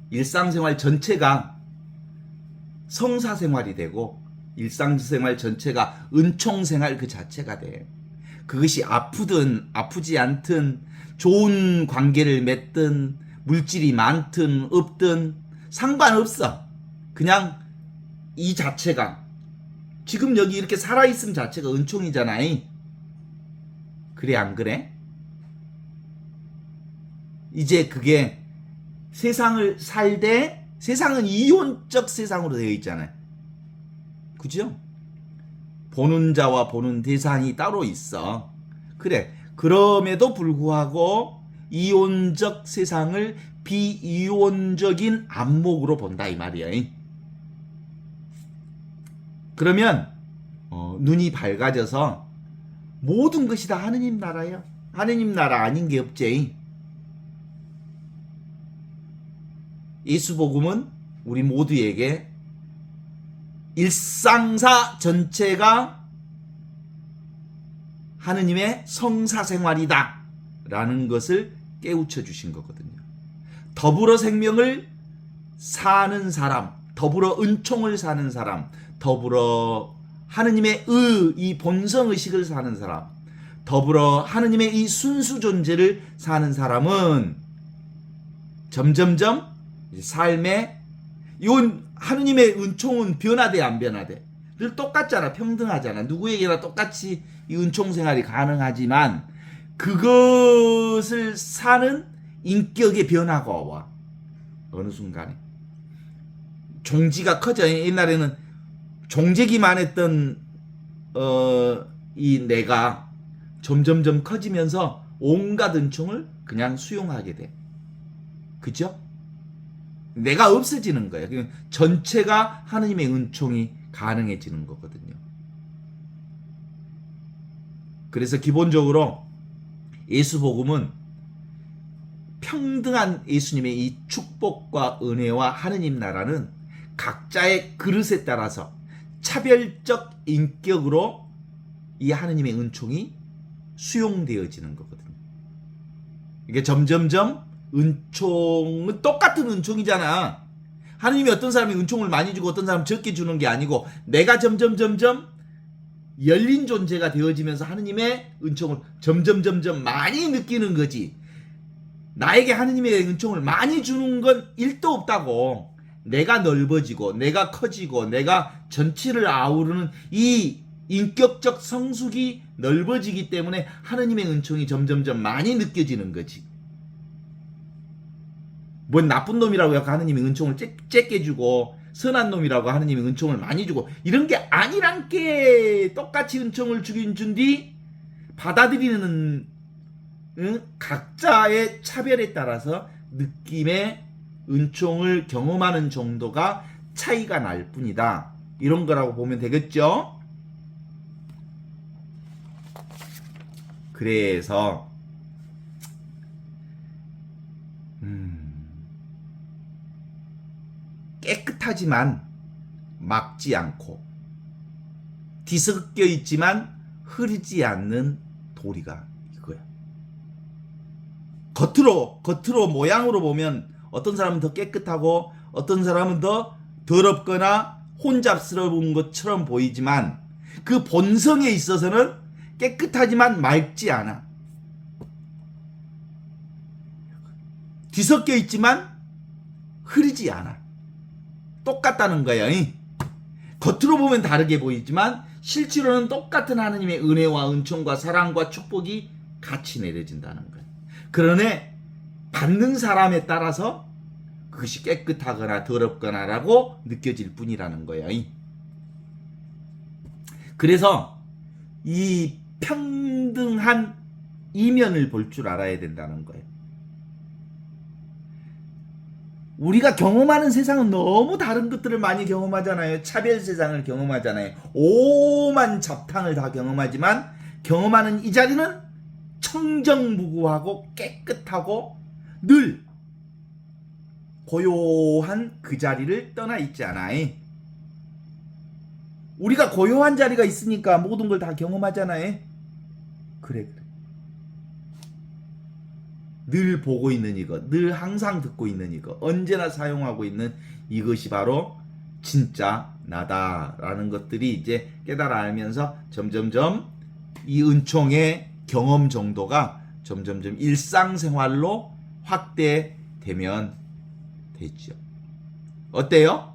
일상생활 전체가 성사생활이 되고 일상생활 전체가 은총생활 그 자체가 돼. 그것이 아프든 아프지 않든 좋은 관계를 맺든 물질이 많든 없든 상관없어. 그냥 이 자체가 지금 여기 이렇게 살아있음 자체가 은총이잖아. 그래 안 그래? 이제 그게 세상을 살되 세상은 이혼적 세상으로 되어 있잖아요. 그죠? 보는 자와 보는 대상이 따로 있어. 그래. 그럼에도 불구하고 이혼적 세상을 비이론적인 안목으로 본다 이 말이야. 그러면 눈이 밝아져서 모든 것이 다 하느님 나라야. 하느님 나라 아닌 게 없지. 예수복음은 우리 모두에게 일상사 전체가 하느님의 성사생활이다 라는 것을 깨우쳐 주신 거거든요. 더불어 생명을 사는 사람, 더불어 은총을 사는 사람, 더불어 하느님의 이 본성의식을 사는 사람, 더불어 하느님의 이 순수 존재를 사는 사람은 점점점 삶에 이건 하느님의 은총은 변화돼 안 변화돼? 늘 똑같잖아. 평등하잖아. 누구에게나 똑같이 이 은총 생활이 가능하지만 그것을 사는 인격의 변화가 와. 어느 순간에. 종지가 커져. 옛날에는 종재기만 했던 이 내가 점점점 커지면서 온갖 은총을 그냥 수용하게 돼. 그죠? 내가 없어지는 거예요. 전체가 하느님의 은총이 가능해지는 거거든요. 그래서 기본적으로 예수복음은 평등한 예수님의 이 축복과 은혜와 하느님 나라는 각자의 그릇에 따라서 차별적 인격으로 이 하느님의 은총이 수용되어지는 거거든요. 이게 점점점 은총은 똑같은 은총이잖아. 하느님이 어떤 사람이 은총을 많이 주고 어떤 사람 적게 주는 게 아니고 내가 점점 열린 존재가 되어지면서 하느님의 은총을 점점 많이 느끼는 거지. 나에게 하느님의 은총을 많이 주는 건 일도 없다고. 내가 넓어지고 내가 커지고 내가 전체를 아우르는 이 인격적 성숙이 넓어지기 때문에 하느님의 은총이 점점점 많이 느껴지는 거지. 뭔 나쁜 놈이라고 해서 하느님이 은총을 쬐게 주고 선한 놈이라고 하느님이 은총을 많이 주고 이런 게 아니란 게 똑같이 은총을 주긴 준뒤 받아들이는 각자의 차별에 따라서 느낌의 은총을 경험하는 정도가 차이가 날 뿐이다. 이런 거라고 보면 되겠죠? 그래서 깨끗하지만 막지 않고 뒤섞여 있지만 흐르지 않는 도리가 이거야. 겉으로 모양으로 보면 어떤 사람은 더 깨끗하고 어떤 사람은 더 더럽거나 혼잡스러운 것처럼 보이지만 그 본성에 있어서는 깨끗하지만 맑지 않아. 뒤섞여 있지만 흐르지 않아. 똑같다는 거야. 겉으로 보면 다르게 보이지만 실제로는 똑같은 하느님의 은혜와 은총과 사랑과 축복이 같이 내려진다는 거야. 그러네 받는 사람에 따라서 그것이 깨끗하거나 더럽거나라고 느껴질 뿐이라는 거야. 그래서 이 평등한 이면을 볼 줄 알아야 된다는 거예요. 우리가 경험하는 세상은 너무 다른 것들을 많이 경험하잖아요. 차별 세상을 경험하잖아요. 오만 잡탕을 다 경험하지만 경험하는 이 자리는 청정무구하고 깨끗하고 늘 고요한 그 자리를 떠나 있지 않아. 우리가 고요한 자리가 있으니까 모든 걸 다 경험하잖아요. 그래. 늘 보고 있는 이것, 늘 항상 듣고 있는 이것, 언제나 사용하고 있는 이것이 바로 진짜 나다라는 것들이 이제 깨달아 알면서 점점점 이 은총의 경험 정도가 점점점 일상생활로 확대되면 되죠. 어때요?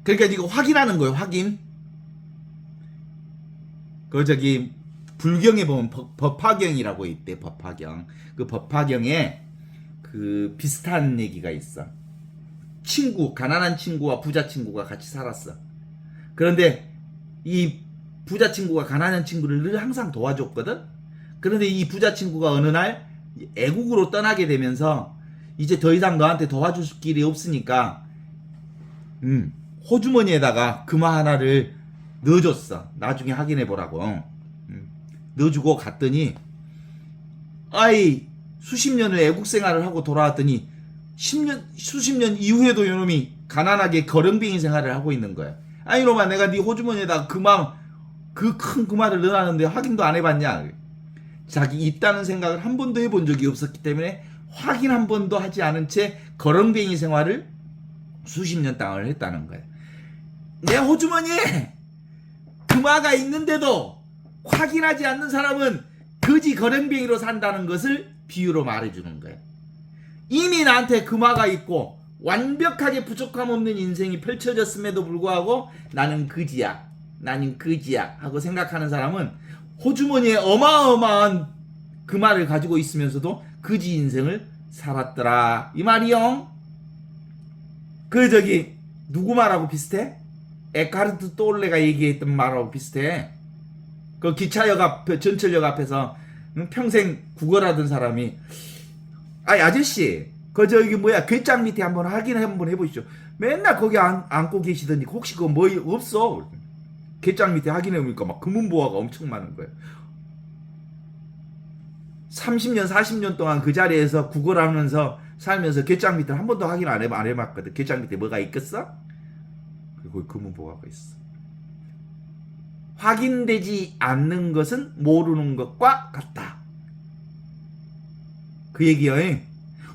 그러니까 이거 확인하는 거예요. 확인. 그 저기 불경에 보면 법화경이라고 있대. 법화경. 그 법화경에 그 비슷한 얘기가 있어. 가난한 친구와 부자 친구가 같이 살았어. 그런데 이 부자 친구가 가난한 친구를 늘 항상 도와줬거든. 그런데 이 부자 친구가 어느 날 애국으로 떠나게 되면서 이제 더 이상 너한테 도와줄 길이 없으니까 호주머니에다가 금화 하나를 넣어줬어. 나중에 확인해 보라고. 넣어주고 갔더니 아이 수십 년을 애국 생활을 하고 돌아왔더니 수십 년 이후에도 요놈이 가난하게 거렁뱅이 생활을 하고 있는 거야. 아니 이놈아 내가 네 호주머니에다가 그 큰 금화를 넣어놨는데 확인도 안 해봤냐. 자기 있다는 생각을 한 번도 해본 적이 없었기 때문에 확인 한 번도 하지 않은 채 거렁뱅이 생활을 수십 년 동안 했다는 거야. 내 호주머니에 금화가 있는데도 확인하지 않는 사람은 거지 거렁뱅이로 산다는 것을 비유로 말해주는 거야. 이미 나한테 금화가 있고 완벽하게 부족함 없는 인생이 펼쳐졌음에도 불구하고 나는 거지야 하고 생각하는 사람은 호주머니에 어마어마한 금화를 가지고 있으면서도 거지 인생을 살았더라 이 말이요. 그 저기 누구 말하고 비슷해? 에카르트 똘레가 얘기했던 말하고 비슷해. 그 기차역 앞 전철역 앞에서 평생 구걸하던 사람이 아저씨 그 저기 뭐야 궤장 밑에 한번 확인 한번 해보시죠. 맨날 거기 앉고 계시더니 혹시 그거 뭐 없어? 궤장 밑에 확인해보니까 막 금은보화가 엄청 많은 거예요. 30년 40년 동안 그 자리에서 구걸하면서 살면서 궤장 밑에 한 번도 확인 안 해봤거든. 궤장 밑에 뭐가 있겠어? 그리고 금은보화가 있어. 확인되지 않는 것은 모르는 것과 같다. 그 얘기요.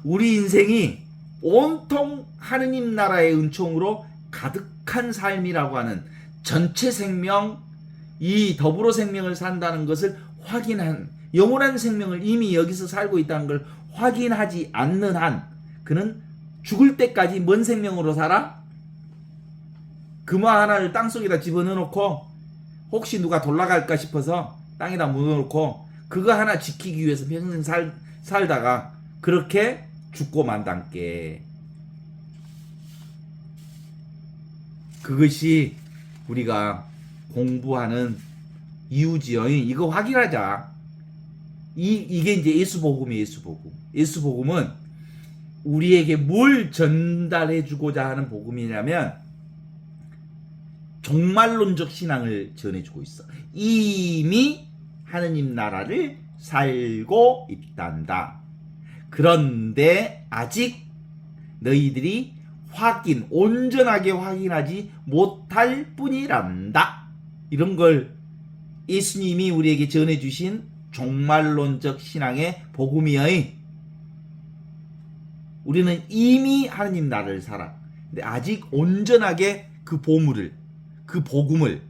우리 인생이 온통 하느님 나라의 은총으로 가득한 삶이라고 하는 전체 생명, 이 더불어 생명을 산다는 것을 확인한 영원한 생명을 이미 여기서 살고 있다는 걸 확인하지 않는 한 그는 죽을 때까지 뭔 생명으로 살아? 금화 하나를 땅속에다 집어넣어놓고 혹시 누가 돌아갈까 싶어서 땅에다 묻어놓고 그거 하나 지키기 위해서 평생 살다가 그렇게 죽고 만당께. 그것이 우리가 공부하는 이유지요. 이거 확인하자. 이게 이제 예수복음이에요. 예수복음은 우리에게 뭘 전달해 주고자 하는 복음이냐면 종말론적 신앙을 전해주고 있어. 이미 하느님 나라를 살고 있단다. 그런데 아직 너희들이 온전하게 확인하지 못할 뿐이란다. 이런 걸 예수님이 우리에게 전해주신 종말론적 신앙의 복음이여. 우리는 이미 하느님 나라를 살아. 근데 아직 온전하게 그 복음을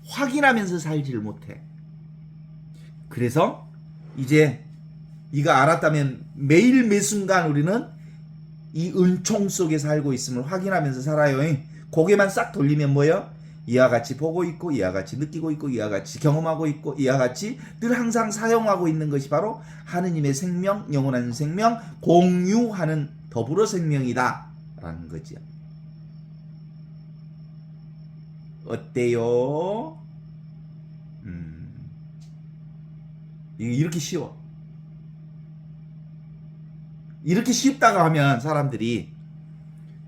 확인하면서 살지를 못해. 그래서 이제 이거 알았다면 매일 매순간 우리는 이 은총 속에 살고 있음을 확인하면서 살아요. 고개만 싹 돌리면 뭐요? 이와 같이 보고 있고 이와 같이 느끼고 있고 이와 같이 경험하고 있고 이와 같이 늘 항상 사용하고 있는 것이 바로 하느님의 생명, 영원한 생명, 공유하는 더불어 생명이다 라는 거지요. 어때요? 이렇게 쉬워. 이렇게 쉽다고 하면 사람들이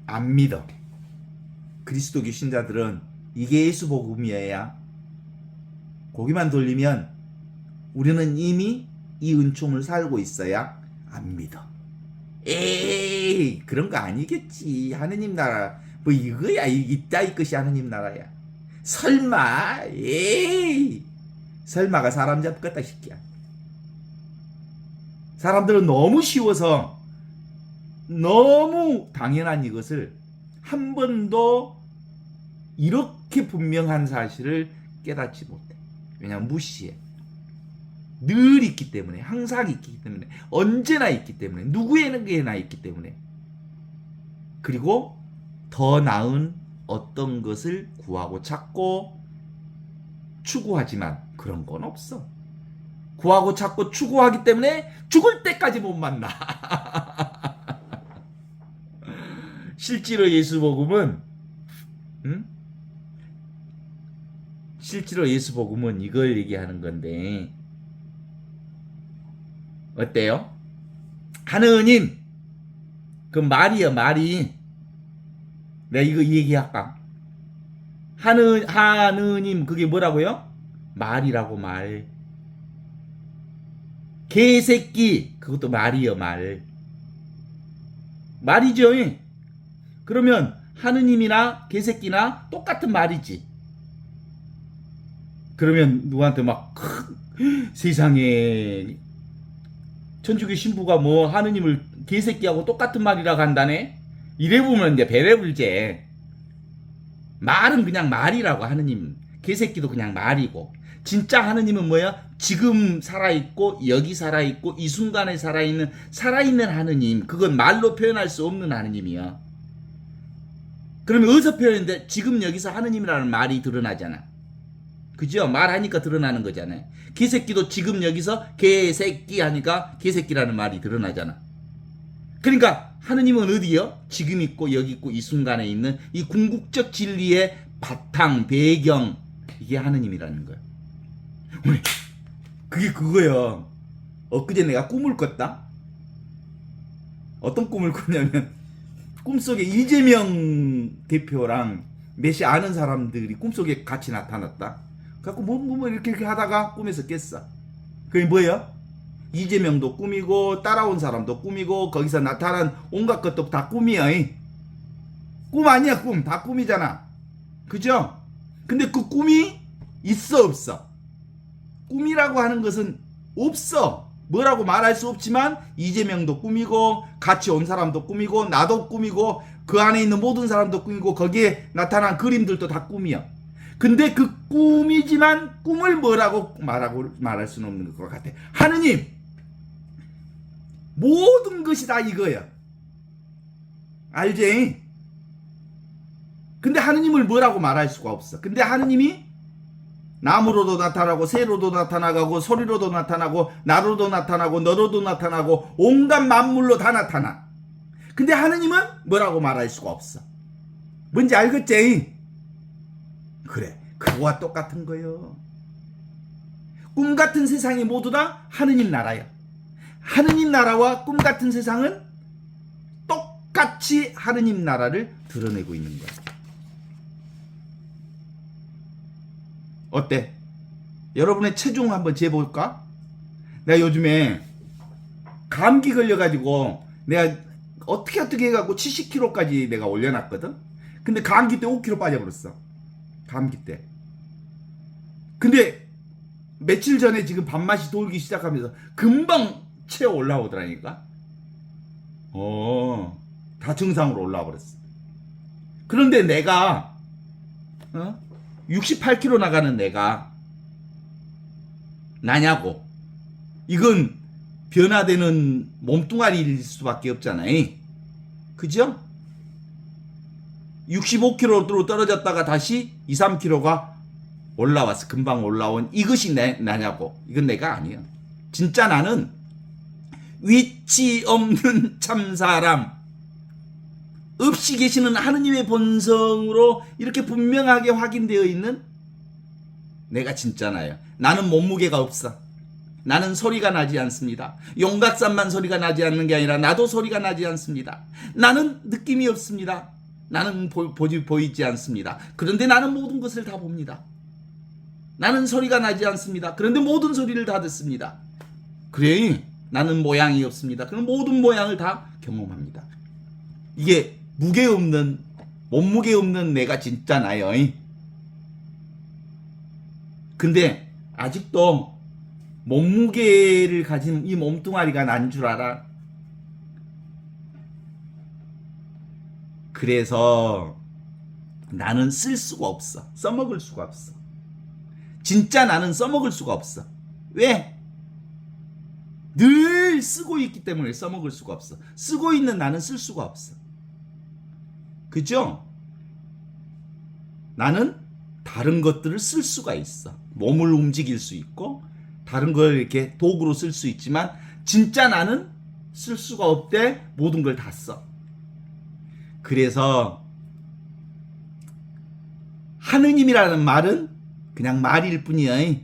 안 믿어. 그리스도교 신자들은 이게 예수 복음이어야 고기만 돌리면 우리는 이미 이 은총을 살고 있어야 안 믿어. 에이 그런 거 아니겠지. 하느님 나라 뭐 이거야 이따위 것이 하느님 나라야. 설마 에이 설마가 사람 잡겠다 시키야. 사람들은 너무 쉬워서 너무 당연한 이것을 한 번도 이렇게 분명한 사실을 깨닫지 못해. 왜냐하면 무시해. 늘 있기 때문에, 항상 있기 때문에, 언제나 있기 때문에, 누구에게나 있기 때문에. 그리고 더 나은 어떤 것을 구하고 찾고 추구하지만 그런 건 없어. 구하고 찾고 추구하기 때문에 죽을 때까지 못 만나. 실제로 예수복음은 실제로 예수복음은 이걸 얘기하는 건데 어때요? 하느님. 그 말이야, 말이. 내가 이거 얘기할까? 하느님, 그게 뭐라고요? 말이라고, 말. 개새끼, 그것도 말이요, 말. 말이죠. 그러면 하느님이나 개새끼나 똑같은 말이지. 그러면 누구한테 막 세상에 천주교 신부가 뭐 하느님을 개새끼하고 똑같은 말이라고 한다네? 이래 보면 이제 배려 불제. 말은 그냥 말이라고. 하느님 개새끼도 그냥 말이고, 진짜 하느님은 뭐야? 지금 살아있고 여기 살아있고 이 순간에 살아있는 하느님. 그건 말로 표현할 수 없는 하느님이야. 그러면 어디서 표현인데? 지금 여기서 하느님이라는 말이 드러나잖아. 그죠? 말하니까 드러나는 거잖아요. 개새끼도 지금 여기서 개새끼 하니까 개새끼라는 말이 드러나잖아. 그러니까 하느님은 어디요? 지금 있고 여기 있고 이 순간에 있는 이 궁극적 진리의 바탕, 배경, 이게 하느님이라는 거야. 그게 그거야. 엊그제 내가 꿈을 꿨다. 어떤 꿈을 꿨냐면 꿈속에 이재명 대표랑 몇이 아는 사람들이 꿈속에 같이 나타났다. 그래갖고 뭐 이렇게 하다가 꿈에서 깼어. 그게 뭐예요? 이재명도 꿈이고 따라온 사람도 꿈이고 거기서 나타난 온갖 것도 다 꿈이야. 꿈 아니야, 꿈. 다 꿈이잖아. 그죠? 근데 그 꿈이 있어, 없어? 꿈이라고 하는 것은 없어. 뭐라고 말할 수 없지만 이재명도 꿈이고 같이 온 사람도 꿈이고 나도 꿈이고 그 안에 있는 모든 사람도 꿈이고 거기에 나타난 그림들도 다 꿈이야. 근데 그 꿈이지만 꿈을 뭐라고 말할 수는 없는 것 같아. 하느님, 모든 것이 다 이거야. 알지? 근데 하느님을 뭐라고 말할 수가 없어. 근데 하느님이 나무로도 나타나고 새로도 나타나고 소리로도 나타나고 나로도 나타나고 너로도 나타나고 온갖 만물로 다 나타나. 근데 하느님은 뭐라고 말할 수가 없어. 뭔지 알겠지? 그래, 그거와 똑같은 거예요. 꿈 같은 세상이 모두 다 하느님 나라야. 하느님 나라와 꿈 같은 세상은 똑같이 하느님 나라를 드러내고 있는 거야. 어때? 여러분의 체중 한번 재볼까? 내가 요즘에 감기 걸려가지고 내가 어떻게 해갖고 70kg까지 내가 올려놨거든? 근데 감기 때 5kg 빠져버렸어. 감기 때. 근데 며칠 전에 지금 밥맛이 돌기 시작하면서 금방 채 올라오더라니까? 다 정상으로 올라와 버렸어. 그런데 내가, 68kg 나가는 내가 나냐고. 이건 변화되는 몸뚱아리일 수밖에 없잖아요. 그죠? 65kg로 떨어졌다가 다시 2, 3kg가 올라왔어. 금방 올라온 이것이 나냐고. 이건 내가 아니야. 진짜 나는 위치 없는 참사람, 없이 계시는 하느님의 본성으로 이렇게 분명하게 확인되어 있는 내가 진짜 나예요. 나는 몸무게가 없어. 나는 소리가 나지 않습니다. 용각산만 소리가 나지 않는 게 아니라 나도 소리가 나지 않습니다. 나는 느낌이 없습니다. 나는 보이지 않습니다. 그런데 나는 모든 것을 다 봅니다. 나는 소리가 나지 않습니다. 그런데 모든 소리를 다 듣습니다. 그래, 나는 모양이 없습니다. 그럼 모든 모양을 다 경험합니다. 이게 무게 없는, 몸무게 없는 내가 진짜 나요. 근데 아직도 몸무게를 가진 이 몸뚱아리가 난 줄 알아. 그래서 나는 쓸 수가 없어. 써먹을 수가 없어. 진짜 나는 써먹을 수가 없어. 왜? 늘 쓰고 있기 때문에 써먹을 수가 없어. 쓰고 있는 나는 쓸 수가 없어. 그죠? 나는 다른 것들을 쓸 수가 있어. 몸을 움직일 수 있고 다른 걸 이렇게 도구로 쓸 수 있지만 진짜 나는 쓸 수가 없대. 모든 걸 다 써. 그래서 하느님이라는 말은 그냥 말일 뿐이야.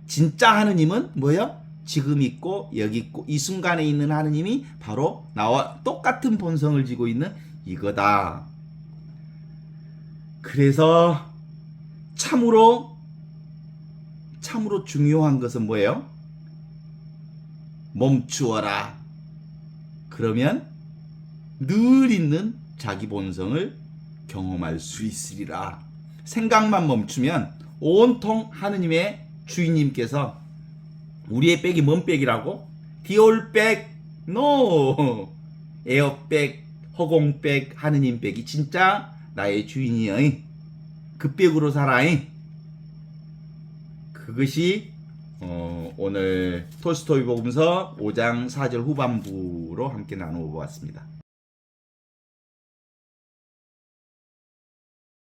진짜 하느님은 뭐야? 지금 있고 여기 있고 이 순간에 있는 하느님이 바로 나와 똑같은 본성을 지고 있는 이거다. 그래서 참으로 중요한 것은 뭐예요? 멈추어라. 그러면 늘 있는 자기 본성을 경험할 수 있으리라. 생각만 멈추면 온통 하느님의 주인님께서 우리의 백이 뭔 백이라고? 디올백, 노! 에어백, 허공백, 하느님 백이 진짜 나의 주인이여. 그 백으로 살아잉. 그것이 오늘 톨스토이 복음서 5장 4절 후반부로 함께 나누어 보았습니다.